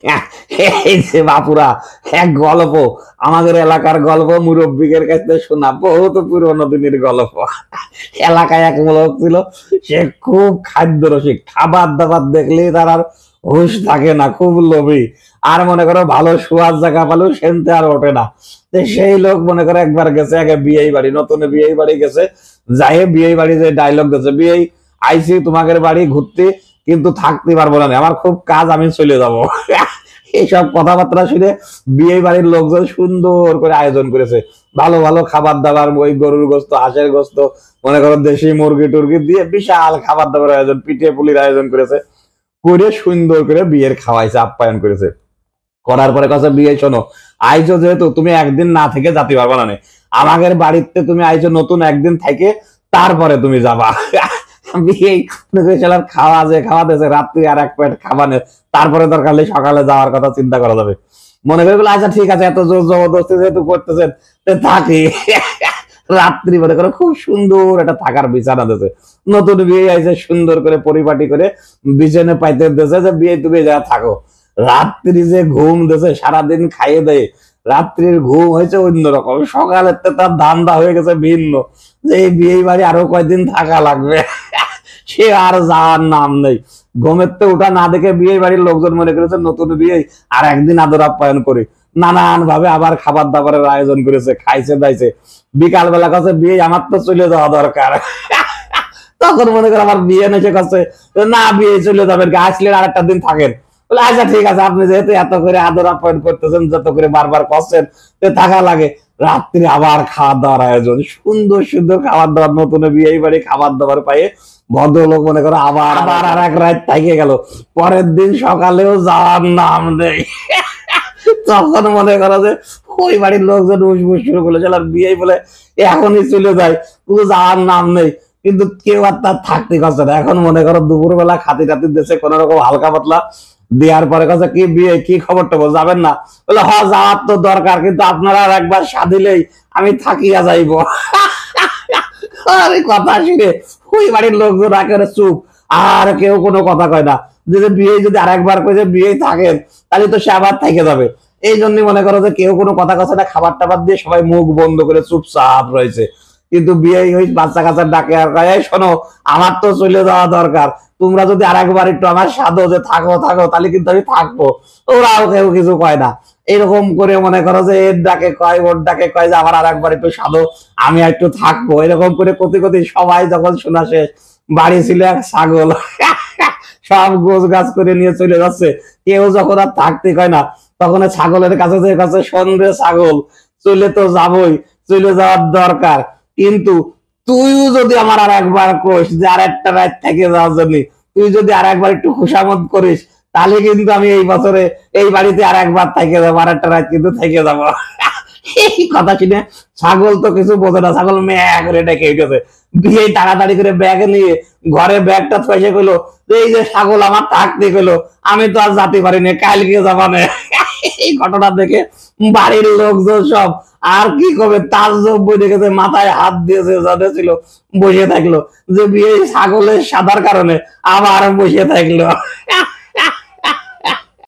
এই যে বাপুরা, এক গল্প, আমাদের এলাকার গল্প, মুরব্বীদের কাছে শোনা, বহুত পুরোনো দিনের গল্প। এলাকায় এক লোক ছিল, সে খুব খাদ্য রসিক, খাবার দাবার দেখলে তার আর হুঁশ থাকে না, খুব লোভী। আর মনে করো ভালো শোয়ার জায়গা পালেও সেনতে আর ওঠে না। সেই লোক মনে করো একবার গেছে আগে বিয়ে বাড়ি, নতুন বিয়ে বাড়ি গেছে, যাই বিয়ে বাড়ি যে ডায়লগ দিয়েছে, বিয়ে আইসি তোমাদের বাড়ি ঘুরতে, কিন্তু থাকতে পারবো না, আমার খুব কাজ, আমি চলে যাবো। এইসব কথাবার্তা শুনে বিয়ে বাড়ির লোকজন সুন্দর করে আয়োজন করেছে, ভালো ভালো খাবার দাবার, ওই গরুর গোস্ত, হাঁসের গোস্ত, মনে করো দেশি মুরগি টুরগি দিয়ে বিশাল খাবার দাবার আয়োজন, পিঠে পুলির আয়োজন করেছে, করে সুন্দর করে বিয়ের খাওয়াইছে, আপ্যায়ন করেছে। করার পরে কাছে বিয়ে, শোনো আইজো যেহেতু তুমি একদিন না থেকে যাতে পারবা না, আমাদের বাড়িতে তুমি আইজো নতুন, একদিন থেকে তারপরে তুমি যাবা। খাওয়া যে খাওয়া দিয়েছে, রাত্রি আর এক প্লেট খাবানে, তারপরে দরকার হলে সকালে যাওয়ার কথা চিন্তা করা যাবে। মনে করি আচ্ছা ঠিক আছে, এত জোর জবরদস্তি যেহেতু করতেছেন থাকি। রাত্রি মনে করো খুব সুন্দর একটা থাকার বিছানা দিয়েছে, নতুন বিয়ে আইছে, সুন্দর করে পরিপাটি করে বিছানে পাইতে দিয়েছে যে বিয়ে তুমি যা থাকো। রাত্রি যে ঘুম দিয়েছে, সারাদিন খাইয়ে দেয়, রাত্রির ঘুম হয়েছে অন্যরকম, সকালের তো তার ধান্দা হয়ে গেছে ভিন্ন, যে এই বিয়ে বাড়ি আরো কয়দিন থাকা লাগবে। সে আর যাওয়ার নাম নেই। ঘুমের তো ওটা না দেখে বিয়ে বাড়ির লোকজন মনে করেছে নতুন বিয়ে, আর একদিন আদর আপ্যায়ন করে নানান ভাবে আবার খাবার দাবারের আয়োজন করেছে, খাইছে দাইছে। বিকাল বেলা কাছে বিয়ে, আমার তো চলে যাওয়া দরকার। তখন মনে করে আমার বিয়ে নেছে কাছে, না বিয়ে চলে যাবেন, আসলেন আর একটা দিন থাকেন। বলে আচ্ছা ঠিক আছে, আপনি যেহেতু এত করে আদর আপ্যায়ন করতেছেন, যত করে বারবার করছেন, থাকা লাগে। রাত্রি আবার খাওয়া দাওয়ার আয়োজন, সুন্দর সুন্দর খাবার দাবার, নতুন বিয়ে বাড়ি খাবার দাবার পাইয়ে ভদ্রলোক মনে করো আবার আবার আর এক রাত থেকে গেল, পরের দিন সকালেও যাওয়ার নাম নেই। তখন মনে করো যে ওই বাড়ির লোকজন উসবুস শুরু করলো, চল বিয়ে বলে এখনই চলে যায়, পুরো যাওয়ার নাম নেই। কিন্তু কেউ আর তার থাকতে পারছে না। এখন মনে করো দুপুর বেলা খাতি টাতি দেশে কোন রকম হালকা পাতলা দেওয়ার পরে কাছে কি বিয়ে, কি খবর টবর, যাবেন না? বলে হ যাওয়ার তো দরকার, কিন্তু আপনারা আর একবার সাধিলেই আমি থাকিয়া যাইব। আরে কথা শুনে ওই বাড়ির লোকজন একেবারে চুপ, আর কেউ কোনো কথা কয় না। যে বিয়ে যদি আর একবার কয়ে যে বিয়ে থাকেন, তাহলে তো সে আবার থেকে যাবে। এই জন্যই মনে করো যে কেউ কোনো কথা কথা না, খাবার টাবার দিয়ে সবাই মুখ বন্ধ করে চুপচাপ রয়েছে। কিন্তু বিয়ে ওই বাচ্চা কাচ্চার ডাকে আর কয়, শোনো আমার তো চলে যাওয়া দরকার, তোমরা যদি আর একবার একটু আমার সাধো যে থাকো থাকো, তাহলে কিন্তু আমি থাকবো। ওরাও কেউ কিছু কয় না। এরকম করে মনে করো যে এর ডাকে কয়, ওর ডাকে কয় যে আমার আর একবার একটু সাধো, আমি একটু থাকবো। এরকম করে কতি কতি সবাই যখন শোনা শেষ, বাড়ি ছিল এক ছাগল, সব গোছ গাছ করে নিয়ে চলে যাচ্ছে। কেউ যখন আর থাকতে কয় না, তখন ছাগলের কাছে যে কাছে, সন্ধ্যে ছাগল চলে তো যাবই, চলে যাওয়ার দরকার, কিন্তু তুইও যদি আমার আর একবার কোস যে আর একটা রাত থেকে যাওয়ার জন্য, তুই যদি আর একবার একটু খুশামত করিস, তাহলে কিন্তু আমি এই বছরে এই বাড়িতে আর একবার থেকে যাবো, আর একটা রাত কিন্তু থেকে যাবো। এই কথা শুনে ছাগল তো কিছু বোঝে না, ছাগল মেয়া করে ডেকে উঠেছে। বিয়ে তাড়াতাড়ি করে ব্যাগ নিয়ে ঘরে ব্যাগটা পয়সা গেলো, এই যে ছাগল আমার থাকতে গেলো, আমি তো আর যেতে পারিনি, কালকে যাবানে। এই ঘটনা দেখে বাড়ির লোকজন সব আর কি করবে, তার জব বই দেখেছে, মাথায় হাত দিয়েছে, যাদের ছিল বসে থাকলো, যে বিয়ে ছাগলের সাদার কারণে আবার বসে থাকলো।